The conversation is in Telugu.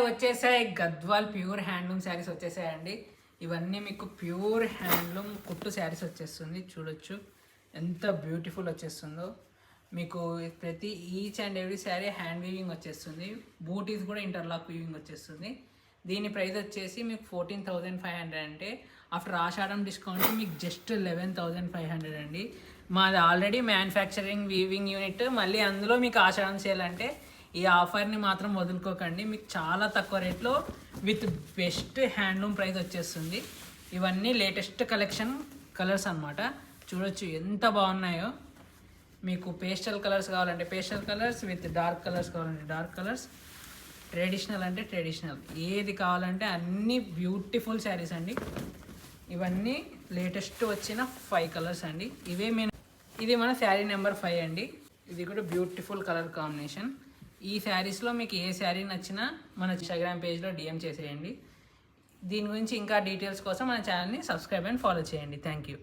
వచ్చేసాయి గద్వాల్ ప్యూర్ హ్యాండ్లూమ్ శారీస్ వచ్చేసాయండి. ఇవన్నీ మీకు ప్యూర్ హ్యాండ్లూమ్ కుట్టు శారీస్ వచ్చేస్తుంది. చూడొచ్చు ఎంత బ్యూటిఫుల్ వచ్చేస్తుందో. మీకు ప్రతి each and every sari hand weaving వచ్చేస్తుంది. బూటీస్ కూడా ఇంటర్లాక్ వీవింగ్ వచ్చేస్తుంది. దీని ప్రైస్ వచ్చేసి మీకు 14,500 అంటే ఆఫ్టర్ ఆషాఢం డిస్కౌంట్ మీకు జస్ట్ 11,500 అండి. మాది ఆల్రెడీ మ్యానుఫ్యాక్చరింగ్ వీవింగ్ యూనిట్, మళ్ళీ అందులో మీకు ఆషాఢం సేల్ అంటే ఈ ఆఫర్ని మాత్రం వదులుకోకండి. మీకు చాలా తక్కువ రేట్లో విత్ బెస్ట్ హ్యాండ్లూమ్ ప్రైస్ వచ్చేస్తుంది. ఇవన్నీ లేటెస్ట్ కలెక్షన్ కలర్స్ అన్నమాట. చూడొచ్చు ఎంత బాగున్నాయో. మీకు పేస్టల్ కలర్స్ కావాలంటే pastel colours, with dark colours కావాలంటే డార్క్ కలర్స్, ట్రెడిషనల్ అంటే ట్రెడిషనల్, ఏది కావాలంటే అన్ని బ్యూటిఫుల్ శారీస్ అండి. ఇవన్నీ లేటెస్ట్ వచ్చిన 5 కలర్స్ అండి. ఇది మన శారీ నెంబర్ 5 అండి. ఇది కూడా బ్యూటిఫుల్ కలర్ కాంబినేషన్. ఈ శారీస్లో మీకు ఏ శారీ నచ్చినా మన ఇన్స్టాగ్రామ్ పేజ్లో DM చేసేయండి. దీని గురించి ఇంకా డీటెయిల్స్ కోసం మన ఛానల్ని సబ్స్క్రైబ్ అండ్ ఫాలో చేయండి. Thank you.